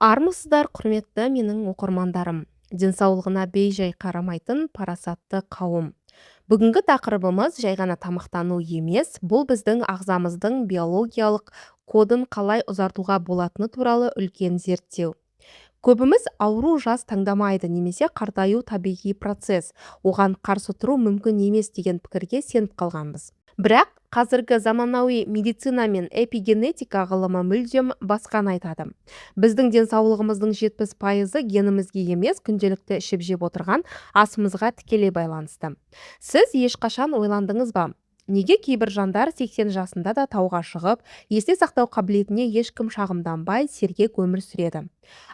Армысыздар, құрметті менің оқырмандарым. Денсаулығына бей-жай қарамайтын парасатты қауым. Бүгінгі тақырыбымыз жай ғана тамақтану емес, бұл біздің ағзамыздың биологиялық кодын қалай ұзартуға болатыны туралы үлкен зерттеу. Көбіміз ауру жас таңдамайды немесе қартаю табиғи процесс, оған қарсы тұру мүмкін емес деген пікірге сеніп қалғанбыз. Бірақ қазіргі заманауи медицина мен эпигенетика ғылымы мүлдем басқаны айтады. Біздің денсаулығымыздың 70% генімізге емес, күнделікті ішіп жеп отырған асымызға тікелей байланысты. Сіз ешқашан ойландыңыз ба? Неге кейбір жандар 80 жасында да тауға шығып, есте сақтау қабілетіне ешкім шағымданбай сергек өмір сүреді?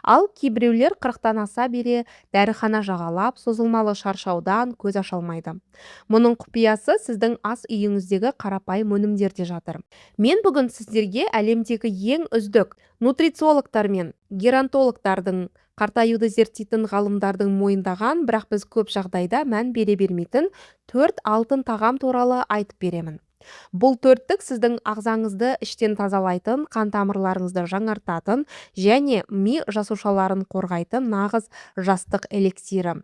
Ал кейбіреулер 40-тан аса бере дәріхана жағалап, созылмалы шаршаудан көз аша алмайды. Мұның құпиясы сіздің ас үйіңіздегі қарапайым өнімдерде жатыр. Мен бүгін сіздерге әлемдегі ең үздік нутрициологтар мен геронтологтардың, қартаюды зерттейтін ғалымдардың мойындаған, бірақ біз көп жағдайда мән бере бермейтін 4 алтын тағам туралы айтып беремін. Бұл төрттік сіздің ағзаңызды іштен тазалайтын, қан тамырларыңызды жаңартатын және ми жасушаларын қорғайтын нағыз жастық эликсирі.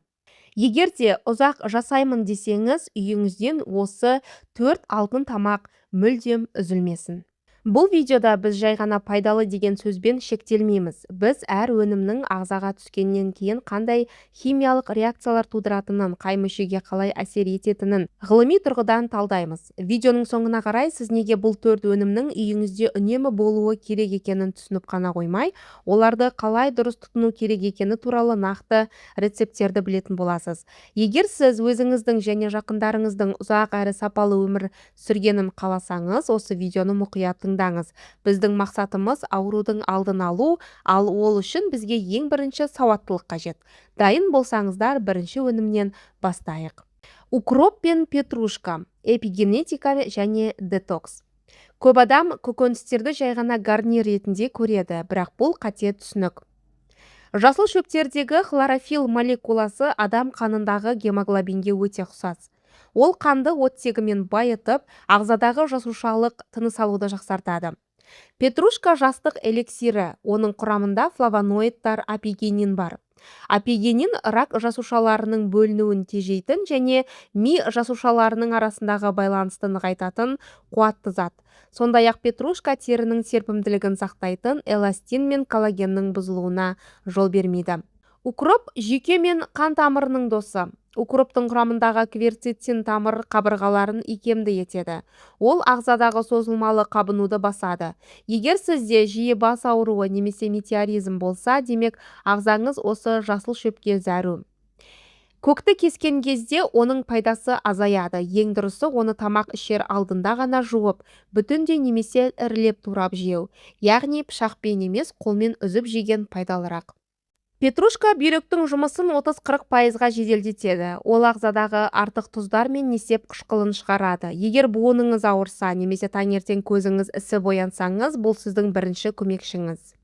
Егер де ұзақ жасаймын десеңіз, үйіңізден осы 4 алтын тамақ мүлдем үзілмесін. Бұл видеода біз жай ғана пайдалы деген сөзбен шектелмейміз. Біз әр өнімнің ағзаға түскеннен кейін қандай химиялық реакциялар тудыратынын, қай мүшеге қалай әсер ететінін ғылыми тұрғыдан талдаймыз. Видеоның соңына қарай сіз неге бұл 4 өнімнің үйіңізде үнемі болуы керек екенін түсініп қана қоймай, оларды қалай дұрыс тұтыну керек екені туралы нақты рецепттерді білетін боласыз. Егер сіз өзіңіздің және жақындарыңыздың ұзақ әрі сапалы өмір сүргенін қаласаңыз, осы видеоны мұқият тыңдаңыз. Біздің мақсатымыз аурудың алдын алу, ал ол үшін бізге ең бірінші сауаттылық қажет. Дайын болсаңыздар, бірінші өнімнен бастайық. Укроп пен петрушка, эпигенетика және детокс. Көп адам көкөністерді жай ғана гарнир ретінде көреді, бірақ бұл қате түсінік. Жасыл шөптердегі хлорофилл молекуласы адам қанындағы гемоглобинге өте ұқсас. Ол қанды оттегімен байытып, ағзадағы жасушалық тыныс алуды жақсартады. Петрушка жастық эликсирі, оның құрамында флавоноидтар, апигенин бар. Апигенин рак жасушаларының бөлінуін тежейтін және ми жасушаларының арасындағы байланысты нығайтатын қуатты зат. Сондай-ақ петрушка терінің серпімділігін сақтайтын эластин мен коллагеннің бұзылуына жол бермейді. Укроп жүйке мен қан тамырының досы. Укроптың құрамындағы кверцетин тамыр қабырғаларын икемді етеді. Ол ағзадағы созылмалы қабынуды басады. Егер сізде жиі бас ауруы немесе метеоризм болса, демек ағзаңыз осы жасыл шөпке зәру. Көкті кескен кезде оның пайдасы азаяды. Ең дұрысы оны тамақ ішер алдында ғана жуып, бүтіндей немесе ірілеп турап жеу. Яғни пышақпен емес, қолмен үзіп жеген пайдалырақ. Петрушка бүйректің жұмысын 30-40%-ға жеделдетеді. Ол ағзадағы артық тұздар мен несеп қышқылын шығарады. Егер буыныңыз ауырса немесе таңертең көзіңіз ісіп оянсаңыз, бұл сіздің бірінші көмекшіңіз.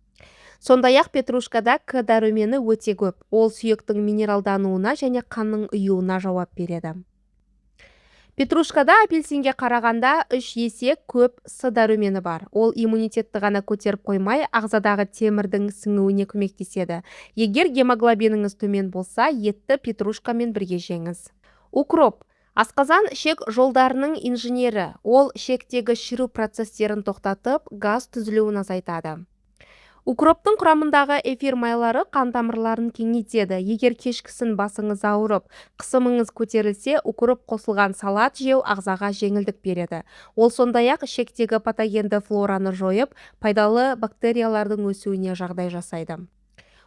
Сондай-ақ петрушкада К дәрумені өте көп. Ол сүйектің минералдануына және қанның ұюына жауап береді. Петрушкада апельсинге қарағанда 3 есе көп С дәрумені бар. Ол иммунитетті ғана көтеріп қоймай, ағзадағы темірдің сіңуіне көмектеседі. Егер гемоглобиніңіз төмен болса, етті петрушкамен бірге жеңіз. Укроп асқазан ішек жолдарының инженері. Ол ішектегі шіру процестерін тоқтатып, газ түзілуін азайтады. Укроптың құрамындағы эфир майлары қан тамырларын кеңейтеді. Егер кешкісін басыңыз ауырып, қысымыңыз көтерілсе, укроп қосылған салат жеу ағзаға жеңілдік береді. Ол сондай-ақ ішектегі патогенді флораны жойып, пайдалы бактериялардың өсуіне жағдай жасайды.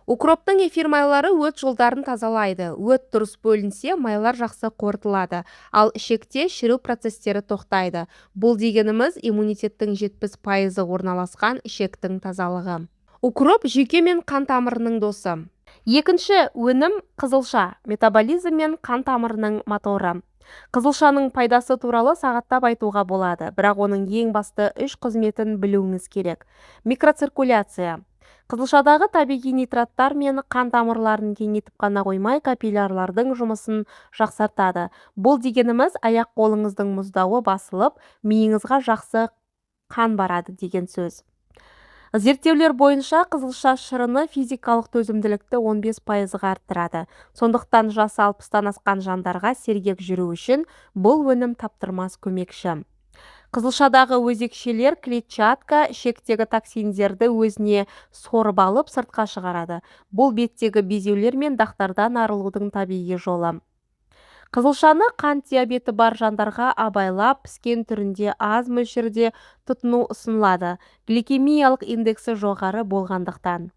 Укроптың эфир майлары өт жолдарын тазалайды. Өт дұрыс бөлінсе, майлар жақсы қорытылады, ал ішекте шіру процестері тоқтайды. Бұл дегеніміз иммунитеттің 70% орналасқан ішектің тазалығы. Укроп жүйке мен қан тамырының досы. Екінші өнім қызылша, метаболизм мен қан тамырының моторы. Қызылшаның пайдасы туралы сағаттап айтуға болады, бірақ оның ең басты 3 қызметін білуіңіз керек. Микроциркуляция. Қызылшадағы табиғи нитраттар мен қан тамырларын кеңейтіп қана қоймай, капиллярлардың жұмысын жақсартады. Бұл дегеніміз аяқ қолыңыздың мұздауы басылып, миыңызға жақсы қан барады деген сөз. Зерттеулер бойынша қызылша шырыны физикалық төзімділікті 15%-ға арттырады. Сондықтан жасы 60-тан асқан жандарға сергек жүру үшін бұл өнім таптырмас көмекші. Қызылшадағы өзекшелер клетчатка ішектегі токсиндерді өзіне сорып алып сыртқа шығарады. Бұл беттегі безеулер мен дақтардан арылудың табиғи жолы. Қызылшаны қант диабеті бар жандарға абайлап піскен түрінде аз мөлшерде тұтыну ұсынылады, гликемиялық индексі жоғары болғандықтан.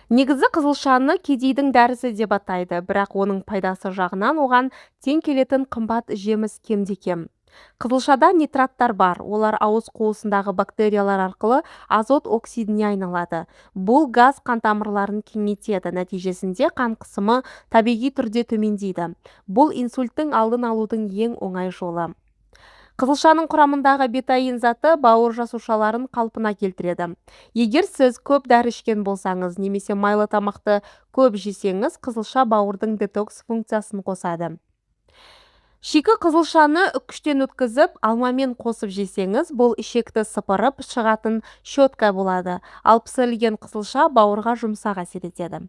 Негізі қызылшаны кедейдің дәрісі деп атайды, бірақ оның пайдасы жағынан оған тең келетін қымбат жеміс кемде-кем. Қызылшада нитраттар бар, олар ауыз қуысындағы бактериялар арқылы азот оксидіне айналады. Бұл газ қан тамырларын кеңейтеді, нәтижесінде қан қысымы табиғи түрде төмендейді. Бұл инсульттің алдын алудың ең оңай жолы. Қызылшаның құрамындағы бетаин заты бауыр жасушаларын қалпына келтіреді. Егер сіз көп дәрі ішкен болсаңыз, немесе майлы тамақты көп жесеңіз, қызылша бауырдың детокс функциясын қосады. Шикі қызылшаны үккіштен өткізіп, алмамен қосып жесеңіз, бұл ішекті сыпырып шығатын щетка болады. Ал пісірілген қызылша бауырға жұмсақ әсер етеді.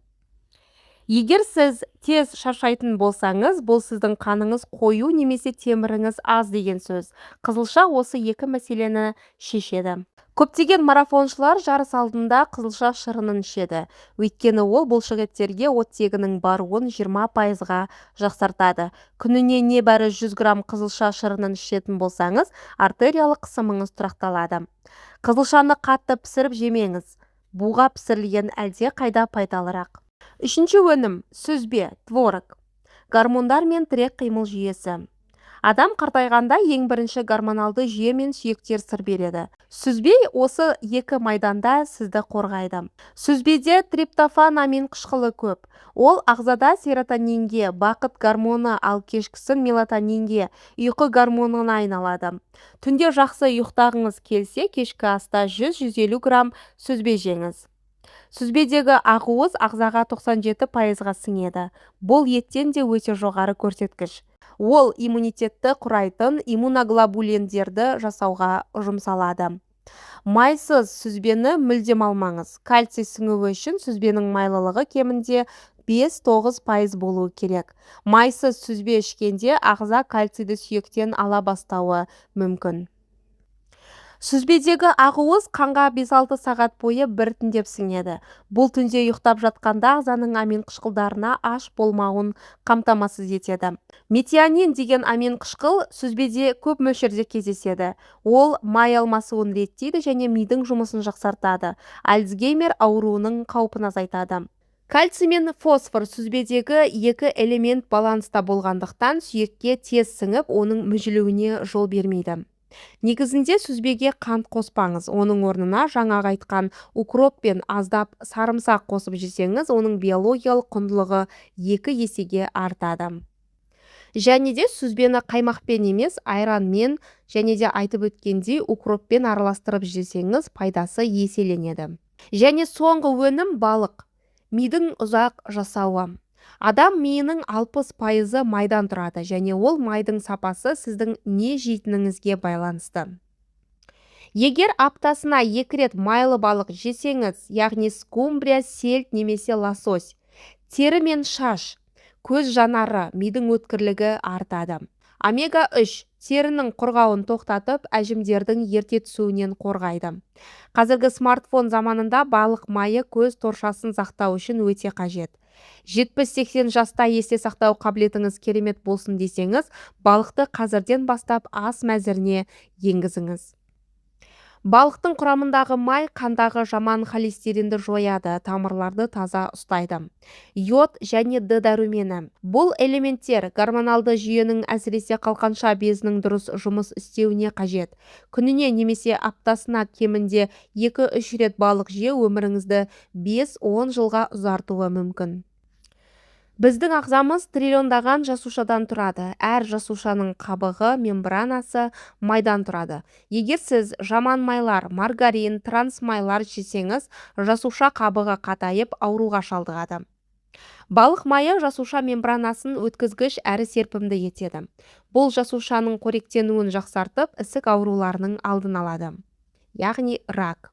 Егер сіз тез шаршайтын болсаңыз, бұл сіздің қаныңыз қою немесе теміріңіз аз деген сөз. Қызылша осы екі мәселені шешеді. Көптеген марафоншылар жарыс алдында қызылша шырынын ішеді. Өйткені ол бұлшықеттерге оттегінің баруын 20%-ға жақсартады. Күніне небәрі 100 грамм қызылша шырынын ішетін болсаңыз, артериялық қысымыңыз тұрақталады. Қызылшаны қатты пісіріп жемеңіз. Буға пісірілген әлде қайда пайдалырақ. Үшінші өнім – сүзбе, творог. Гормондар мен тірек қимыл жүйесі. Адам қартайғанда ең бірінші гормоналды жүйе мен сүйектер сыр береді. Сүзбе осы екі майданда сізді қорғайды. Сүзбеде триптофан амин қышқылы көп. Ол ағзада серотонинге, бақыт гормоны, ал кешкісін мелатонинге, ұйқы гормонына айналады. Түнде жақсы ұйықтағыңыз келсе, кешкі аста 100-150 грамм сүзбе жеңіз. Сүзбедегі ақуыз ағзаға 97%-ға сіңеді. Бұл еттен де өте жоғары көрсеткіш. Ол иммунитетті құрайтын иммуноглобулиндерді жасауға жұмсалады. Майсыз сүзбені мүлдем алмаңыз. Кальций сіңуі үшін сүзбенің майлылығы кемінде 5-9% болуы керек. Майсыз сүзбе ішкенде ағза кальцийді сүйектен ала бастауы мүмкін. Сүзбедегі ақуыз қанға 5-6 сағат бойы біртіндеп сіңеді. Бұл түнде ұйықтап жатқанда ағзаның амин қышқылдарына аш болмауын қамтамасыз етеді. Метионин деген амин қышқыл сүзбеде көп мөлшерде кездеседі. Ол май алмасуын реттейді және мидың жұмысын жақсартады. Альцгеймер ауруының қаупін азайтады. Кальций мен фосфор сүзбедегі екі элемент баланста болғандықтан сүйекке тез сіңіп, оның мүжілуіне жол бермейді. Негізінде сүзбеге қант қоспаңыз. Оның орнына жаңағы айтқан укроп пен аздап сарымсақ қосып жесеңіз, оның биологиялық құндылығы 2 есеге артады. Және де сүзбені қаймақпен емес, айранмен және де айтып өткендей укроппен араластырып жесеңіз, пайдасы еселенеді. Және соңғы өнім балық. Мидың ұзақ жасауы. Адам миының 60% майдан тұрады, және ол майдың сапасы сіздің не жейтініңізге байланысты. Егер аптасына 2 рет майлы балық жесеңіз, яғни скумбрия, сельд немесе лосось, тері мен шаш, көз жанары, мидың өткірлігі артады. Омега-3 терінің құрғауын тоқтатып, әжімдердің ерте түсуінен қорғайды. Қазіргі смартфон заманында балық майы көз торшасын сақтау үшін өте қажет. 70-80 жаста есте сақтау қабілетіңіз керемет болсын десеңіз, балықты қазірден бастап ас мәзіріне енгізіңіз. Балықтың құрамындағы май қандағы жаман холестеринді жояды, тамырларды таза ұстайды. Йод және Д дәрумені. Бұл элементтер гормоналды жүйенің әсіресе қалқанша безінің дұрыс жұмыс істеуіне қажет. Күніне немесе аптасына кемінде 2-3 рет балық жеу өміріңізді 5-10 жылға ұзартуы мүмкін. Біздің ағзамыз триллиондаған жасушадан тұрады. Әр жасушаның қабығы, мембранасы майдан тұрады. Егер сіз жаман майлар, маргарин, трансмайлар жесеңіз, жасуша қабығы қатайып, ауруға шалдығады. Балық майы жасуша мембранасын өткізгіш әрі серпімді етеді. Бұл жасушаның қоректенуін жақсартып, ісік ауруларының алдын алады. Яғни рак.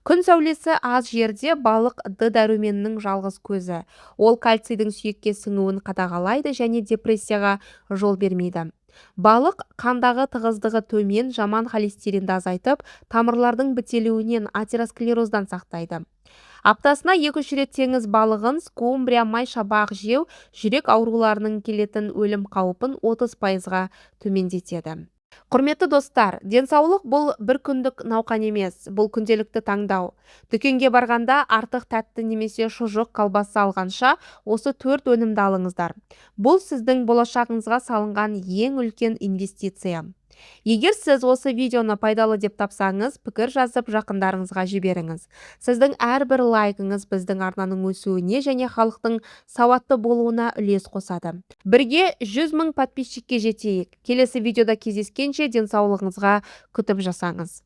Күн сәулесі аз жерде балық Д дәруменінің жалғыз көзі. Ол кальцийдің сүйекке сіңуін қадағалайды және депрессияға жол бермейді. Балық қандағы тығыздығы төмен, жаман холестеринді азайтып, тамырлардың бітелуінен, атеросклероздан сақтайды. Аптасына 2-3 рет теңіз балығын, скумбрия, май шабақ жеу жүрек ауруларының келетін өлім қаупін 30%-ға төмендетеді. Құрметті достар, денсаулық бұл бір күндік науқан емес, бұл күнделікті таңдау. Дүкенге барғанда артық тәтті немесе шұжық колбаса алғанша осы 4 өнімді алыңыздар. Бұл сіздің болашағыңызға салынған ең үлкен инвестиция. Егер сіз осы видеоны пайдалы деп тапсаңыз, пікір жазып жақындарыңызға жіберіңіз. Сіздің әрбір лайкыңыз біздің арнаның өсуіне және халықтың сауатты болуына үлес қосады. Бірге 100 000 подписчикке жетейік. Келесі видеода кездескенше денсаулығыңызға күтіп жасаңыз.